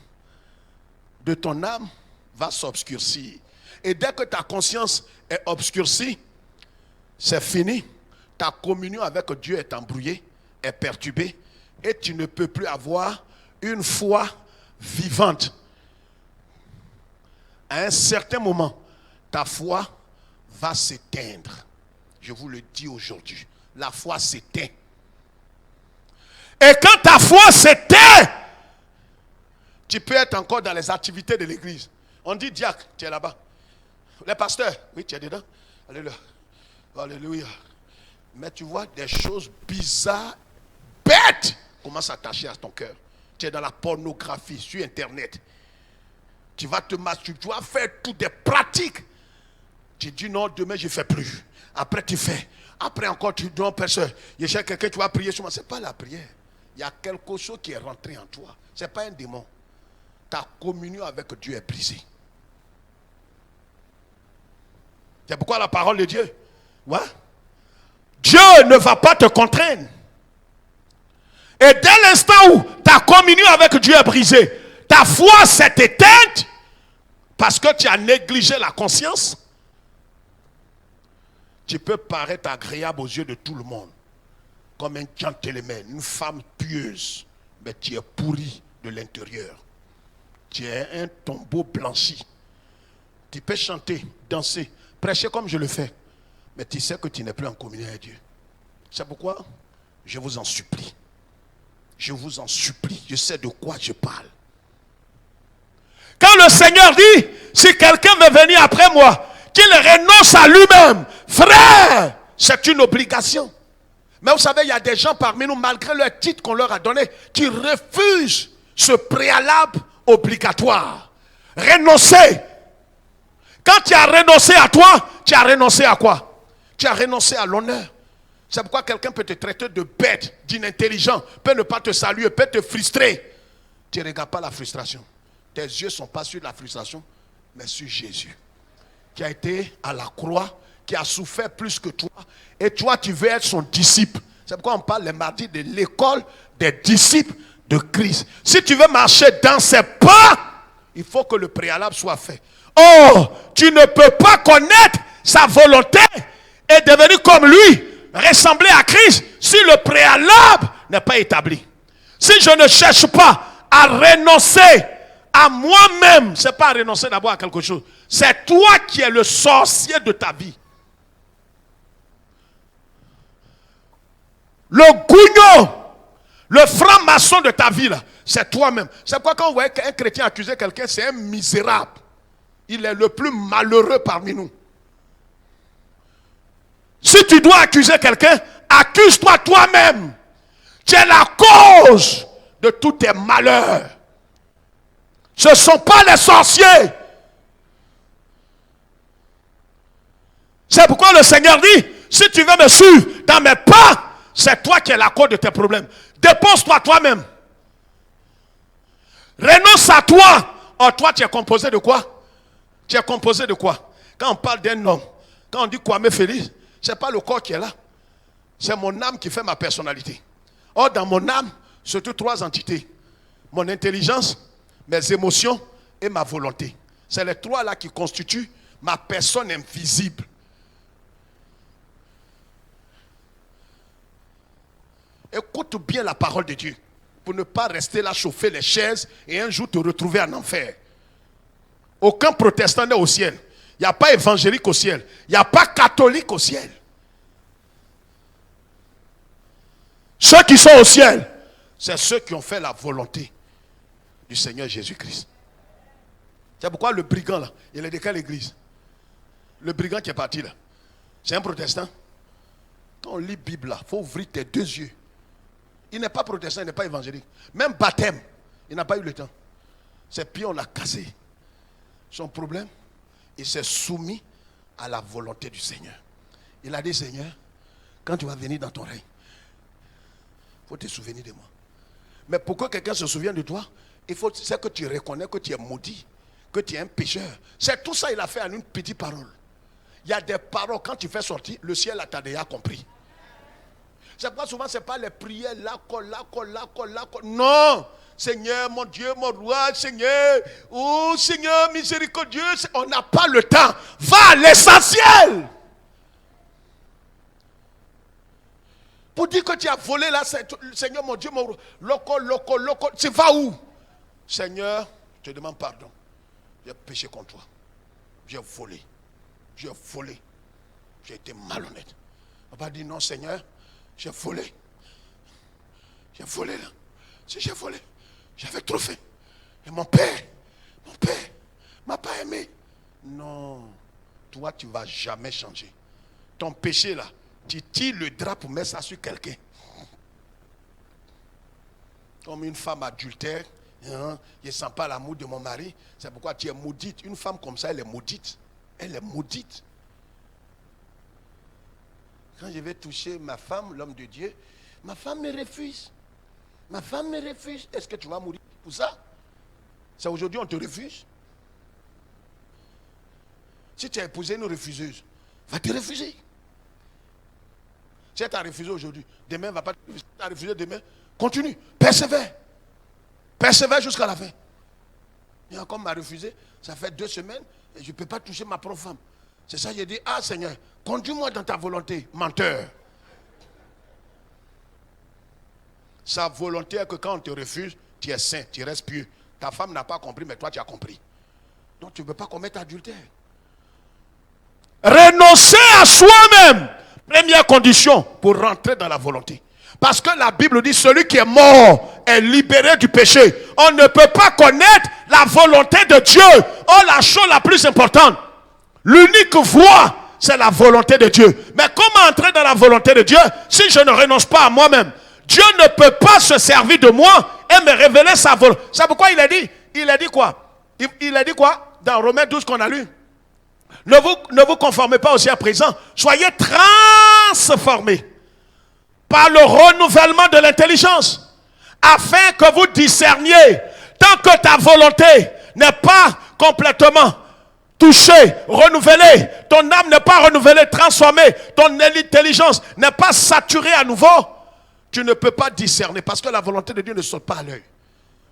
de ton âme, va s'obscurcir. Et dès que ta conscience est obscurcie, c'est fini. Ta communion avec Dieu est embrouillée, est perturbée, et tu ne peux plus avoir une foi vivante. À un certain moment, ta foi va s'éteindre. Je vous le dis aujourd'hui, la foi s'éteint. Et quand ta foi s'éteint, tu peux être encore dans les activités de l'église. On dit diacre, tu es là-bas. Les pasteurs, oui, tu es dedans. Alléluia. Alléluia. Mais tu vois des choses bizarres, bêtes, commencent à s'attacher à ton cœur. Tu es dans la pornographie sur Internet. Tu vas te masturber, tu vas faire toutes des pratiques. Tu dis non, demain je ne fais plus. Après tu fais. Après encore tu dis non, personne. Il y a quelqu'un, tu vas prier sur moi. Ce n'est pas la prière. Il y a quelque chose qui est rentré en toi. Ce n'est pas un démon. Ta communion avec Dieu est brisée. C'est pourquoi la parole de Dieu, ouais? Dieu ne va pas te contraindre. Et dès l'instant où ta communion avec Dieu est brisée, ta foi s'est éteinte parce que tu as négligé la conscience, tu peux paraître agréable aux yeux de tout le monde, comme un gentleman, une femme pieuse, mais tu es pourri de l'intérieur. Tu es un tombeau blanchi. Tu peux chanter, danser, prêcher comme je le fais, mais tu sais que tu n'es plus en communion avec Dieu. C'est pourquoi je vous en supplie. Je vous en supplie. Je sais de quoi je parle. Quand le Seigneur dit, si quelqu'un veut venir après moi, qu'il renonce à lui-même, frère, c'est une obligation. Mais vous savez, il y a des gens parmi nous, malgré leur titre qu'on leur a donné, qui refusent ce préalable obligatoire. Renoncer. Quand tu as renoncé à toi, tu as renoncé à quoi? Tu as renoncé à l'honneur. C'est pourquoi quelqu'un peut te traiter de bête, d'inintelligent, peut ne pas te saluer, peut te frustrer. Tu ne regardes pas la frustration. Tes yeux ne sont pas sur la frustration, mais sur Jésus, qui a été à la croix, qui a souffert plus que toi. Et toi, tu veux être son disciple. C'est pourquoi on parle les mardis de l'école des disciples de Christ. Si tu veux marcher dans ses pas, il faut que le préalable soit fait. Oh, tu ne peux pas connaître sa volonté et devenir comme lui, ressembler à Christ, si le préalable n'est pas établi. Si je ne cherche pas à renoncer à moi-même, ce n'est pas à renoncer d'abord à quelque chose. C'est toi qui es le sorcier de ta vie. Le gougnon, le franc-maçon de ta vie, là, c'est toi-même. C'est pourquoi quand on voit un chrétien accuser quelqu'un, c'est un misérable. Il est le plus malheureux parmi nous. Si tu dois accuser quelqu'un, accuse-toi toi-même. Tu es la cause de tous tes malheurs. Ce ne sont pas les sorciers. C'est pourquoi le Seigneur dit, si tu veux me suivre dans mes pas, c'est toi qui es la cause de tes problèmes. Dépose-toi toi-même. Renonce à toi. Or, toi, tu es composé de quoi? Tu es composé de quoi? Quand on parle d'un homme, quand on dit Kwame Félix, ce n'est pas le corps qui est là. C'est mon âme qui fait ma personnalité. Or, dans mon âme, se trouvent trois entités. Mon intelligence, mes émotions et ma volonté. C'est les trois là qui constituent ma personne invisible. Écoute bien la parole de Dieu. pour ne pas rester là chauffer les chaises et un jour te retrouver en enfer. Aucun protestant n'est au ciel. Il n'y a pas évangélique au ciel. Il n'y a pas catholique au ciel. Ceux qui sont au ciel, c'est ceux qui ont fait la volonté du Seigneur Jésus-Christ. C'est pourquoi le brigand là, il est de quelle église? Le brigand qui est parti là, c'est un protestant. Quand on lit la Bible là, il faut ouvrir tes deux yeux. Il n'est pas protestant, il n'est pas évangélique. Même baptême, il n'a pas eu le temps. Ses pieds, on l'a cassé. Son problème, il s'est soumis à la volonté du Seigneur. Il a dit, Seigneur, quand tu vas venir dans ton règne, il faut te souvenir de moi. Mais pour que quelqu'un se souvienne de toi, il faut que tu reconnais que tu es maudit, que tu es un pécheur. C'est tout ça il a fait en une petite parole. Il y a des paroles, quand tu fais sortir, le ciel t'a déjà compris. C'est pourquoi souvent, ce n'est pas les prières, la colle. Non! Seigneur, mon Dieu, mon roi, Seigneur, oh Seigneur, miséricordieux, on n'a pas le temps. Va à l'essentiel. Pour dire que tu as volé là, Seigneur, mon Dieu, mon roi, loco, tu vas où? Seigneur, je te demande pardon. J'ai péché contre toi. J'ai volé. J'ai été malhonnête. On va dire non, Seigneur, j'ai volé. Là. Si j'ai volé, j'avais trop fait. Et mon père m'a pas aimé. Non, toi tu ne vas jamais changer. Ton péché là, tu tires le drap pour mettre ça sur quelqu'un. Comme une femme adultère, hein, je ne sens pas l'amour de mon mari. C'est pourquoi tu es maudite. Une femme comme ça, elle est maudite. Quand je vais toucher ma femme, l'homme de Dieu, ma femme me refuse. Est-ce que tu vas mourir pour ça? C'est aujourd'hui on te refuse. Si tu as épousé une refuseuse, va te refuser. Si elle t'a refusé aujourd'hui, demain va pas te refuser. Si tu as refusé demain, continue, persévère jusqu'à la fin. Et encore m'a refusé, ça fait 2 semaines et je ne peux pas toucher ma propre femme. C'est ça, j'ai dit, ah Seigneur, conduis-moi dans ta volonté, menteur. Sa volonté est que quand on te refuse, tu es saint, tu restes pieux. Ta femme n'a pas compris, mais toi tu as compris. Donc tu ne peux pas commettre adultère. Renoncer à soi-même. Première condition pour rentrer dans la volonté. Parce que la Bible dit, celui qui est mort est libéré du péché. On ne peut pas connaître la volonté de Dieu. Oh, la chose la plus importante. L'unique voie, c'est la volonté de Dieu. Mais comment entrer dans la volonté de Dieu si je ne renonce pas à moi-même? Dieu ne peut pas se servir de moi et me révéler sa volonté. C'est pourquoi il a dit quoi? Il a dit quoi dans Romains 12 qu'on a lu? Ne vous conformez pas au siècle présent. Soyez transformés par le renouvellement de l'intelligence, afin que vous discerniez. Tant que ta volonté n'est pas complètement touchée, renouvelée, ton âme n'est pas renouvelée, transformée, ton intelligence n'est pas saturée à nouveau, tu ne peux pas discerner, parce que la volonté de Dieu ne saute pas à l'œil.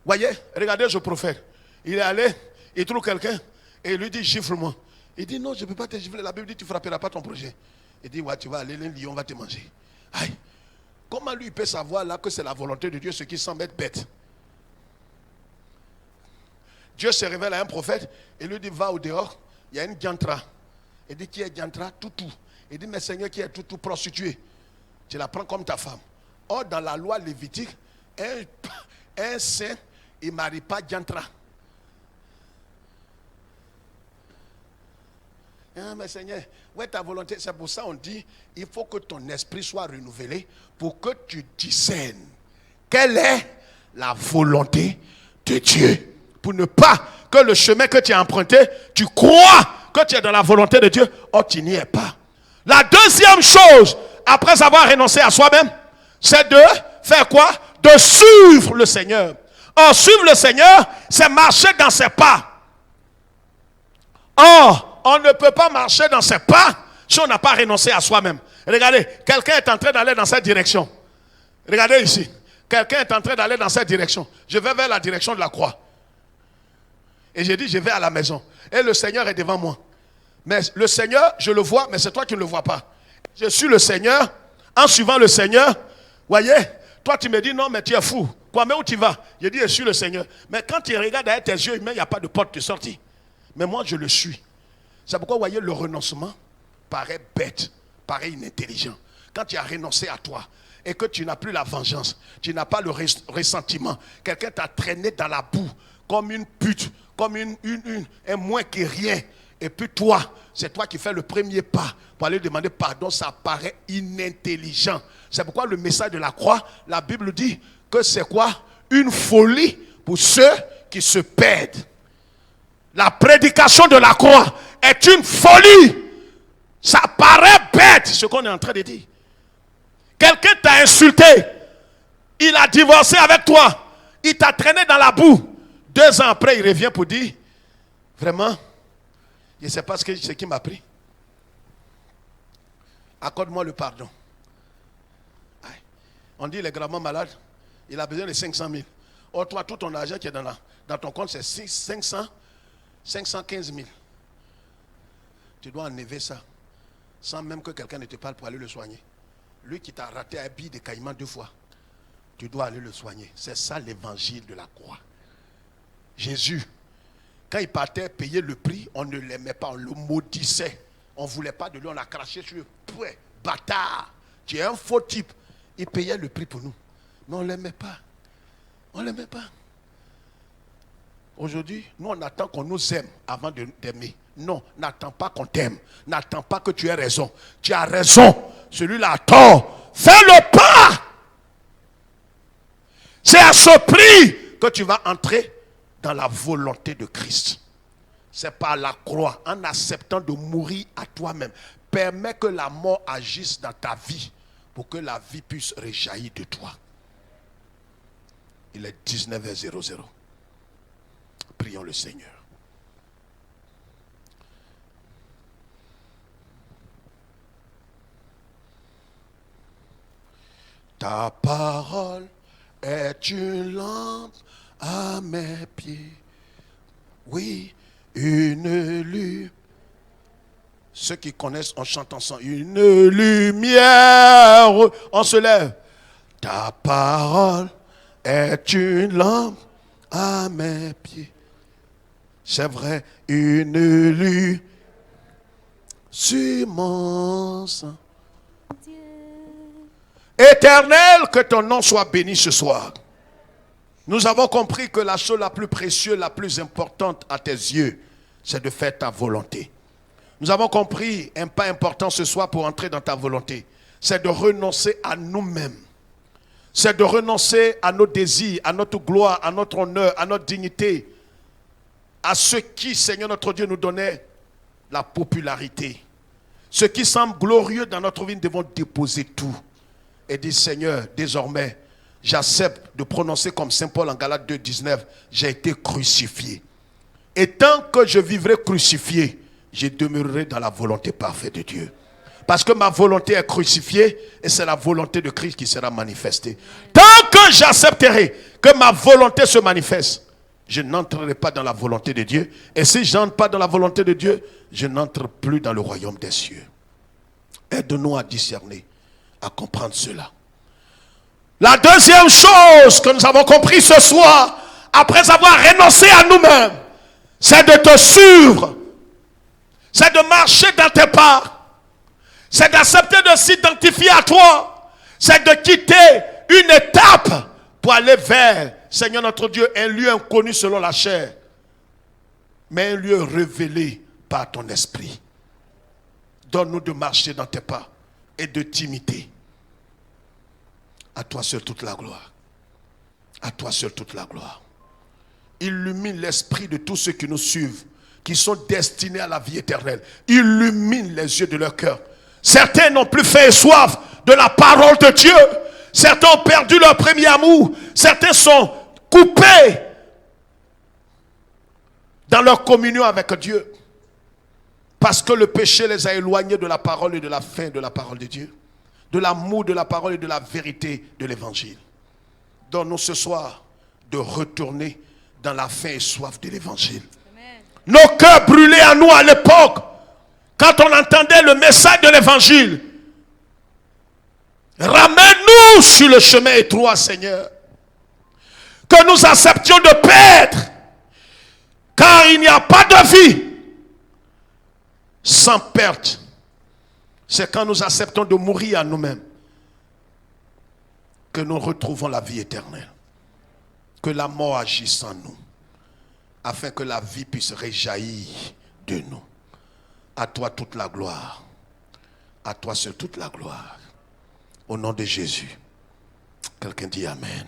Voyez, regardez ce prophète. Il est allé, il trouve quelqu'un et il lui dit, gifle-moi. Il dit, non, je ne peux pas te gifler. La Bible dit, tu ne frapperas pas ton projet. Il dit, ouais, tu vas aller, le lion va te manger. Aïe. Comment lui peut savoir là que c'est la volonté de Dieu, ce qui semble être bête? Dieu se révèle à un prophète et lui dit, va au dehors, il y a une diantra. Il dit, qui est diantra? Toutou. Il dit, mais Seigneur, qui est toutou? Prostituée. Tu la prends comme ta femme. Or, dans la loi lévitique, un saint, il ne marie pas diantra. Ah, mais Seigneur, où est ta volonté? C'est pour ça qu'on dit, il faut que ton esprit soit renouvelé pour que tu discernes quelle est la volonté de Dieu. Pour ne pas que le chemin que tu as emprunté, tu crois que tu es dans la volonté de Dieu, or tu n'y es pas. La deuxième chose, après avoir renoncé à soi-même, c'est de faire quoi? De suivre le Seigneur. Or, suivre le Seigneur, c'est marcher dans ses pas. Or, on ne peut pas marcher dans ses pas si on n'a pas renoncé à soi-même. Regardez, quelqu'un est en train d'aller dans cette direction. Regardez ici. Quelqu'un est en train d'aller dans cette direction. Je vais vers la direction de la croix. Et j'ai dit, je vais à la maison. Et le Seigneur est devant moi. Mais le Seigneur, je le vois, mais c'est toi qui ne le vois pas. Je suis le Seigneur. En suivant le Seigneur, voyez, toi tu me dis, non, mais tu es fou. Quoi, mais où tu vas? Je dis, je suis le Seigneur. Mais quand tu regardes derrière tes yeux, il n'y a pas de porte de sortie. Mais moi, je le suis. C'est pourquoi, vous voyez, le renoncement paraît bête, paraît inintelligent. Quand tu as renoncé à toi et que tu n'as plus la vengeance, tu n'as pas le ressentiment, quelqu'un t'a traîné dans la boue comme une pute, comme un moins que rien. Et puis toi, c'est toi qui fais le premier pas pour aller demander pardon, ça paraît inintelligent. C'est pourquoi le message de la croix, la Bible dit que c'est quoi? Une folie pour ceux qui se perdent. La prédication de la croix est une folie. Ça paraît bête ce qu'on est en train de dire. Quelqu'un t'a insulté, il a divorcé avec toi, il t'a traîné dans la boue. 2 ans après, il revient pour dire, vraiment, je ne sais pas ce qui m'a pris. Accorde-moi le pardon. Aïe. On dit, il est gravement malade, il a besoin de 500 000. Or, toi, tout ton argent qui est dans ton compte, c'est 515 000. Tu dois enlever ça, sans même que quelqu'un ne te parle pour aller le soigner. Lui qui t'a raté un billet de caïman 2 fois, tu dois aller le soigner. C'est ça l'évangile de la croix. Jésus, quand il partait payer le prix, on ne l'aimait pas, on le maudissait. On ne voulait pas de lui, on l'a craché sur le pouet. Bâtard, tu es un faux type. Il payait le prix pour nous. Mais on ne l'aimait pas. On ne l'aimait pas. Aujourd'hui, nous on attend qu'on nous aime avant d'aimer. Non, n'attends pas qu'on t'aime. N'attends pas que tu aies raison. Tu as raison. Celui-là a tort. Fais le pas. C'est à ce prix que tu vas entrer dans la volonté de Christ. C'est par la croix, en acceptant de mourir à toi-même. Permets que la mort agisse dans ta vie pour que la vie puisse rejaillir de toi. Il est 19h00. Prions le Seigneur. Ta parole est une lampe à mes pieds. Oui, une lumière. Ceux qui connaissent, on chante ensemble. Une lumière. On se lève. Ta parole est une lampe à mes pieds. C'est vrai, une lumière sur mon sang. Éternel, que ton nom soit béni ce soir. Nous avons compris que la chose la plus précieuse, la plus importante à tes yeux, c'est de faire ta volonté. Nous avons compris un pas important ce soir pour entrer dans ta volonté. C'est de renoncer à nous-mêmes. C'est de renoncer à nos désirs, à notre gloire, à notre honneur, à notre dignité. À ce qui, Seigneur notre Dieu, nous donnait la popularité. Ce qui semble glorieux dans notre vie, nous devons déposer tout. Et dire, Seigneur, désormais, j'accepte de prononcer comme Saint Paul en Galates 2, 19, j'ai été crucifié. Et tant que je vivrai crucifié, je demeurerai dans la volonté parfaite de Dieu. Parce que ma volonté est crucifiée et c'est la volonté de Christ qui sera manifestée. Tant que j'accepterai que ma volonté se manifeste, je n'entrerai pas dans la volonté de Dieu. Et si je n'entre pas dans la volonté de Dieu, je n'entre plus dans le royaume des cieux. Aide-nous à discerner, à comprendre cela. La deuxième chose que nous avons compris ce soir, après avoir renoncé à nous-mêmes, c'est de te suivre. C'est de marcher dans tes pas. C'est d'accepter de s'identifier à toi. C'est de quitter une étape pour aller vers, Seigneur notre Dieu, un lieu inconnu selon la chair, mais un lieu révélé par ton esprit. Donne-nous de marcher dans tes pas et de t'imiter. À toi seul toute la gloire. À toi seul toute la gloire. Illumine l'esprit de tous ceux qui nous suivent, qui sont destinés à la vie éternelle. Illumine les yeux de leur cœur. Certains n'ont plus faim et soif de la parole de Dieu. Certains ont perdu leur premier amour. Certains sont coupés dans leur communion avec Dieu. Parce que le péché les a éloignés de la parole et de la faim de la parole de Dieu. De l'amour de la parole et de la vérité de l'évangile. Donne-nous ce soir de retourner dans la faim et soif de l'évangile. Nos cœurs brûlaient à nous à l'époque, quand on entendait le message de l'évangile. Ramène-nous sur le chemin étroit, Seigneur. que nous acceptions de perdre, car il n'y a pas de vie sans perte. C'est quand nous acceptons de mourir à nous-mêmes que nous retrouvons la vie éternelle. Que la mort agisse en nous, afin que la vie puisse réjaillir de nous. À toi toute la gloire. À toi seul toute la gloire. Au nom de Jésus. Quelqu'un dit Amen.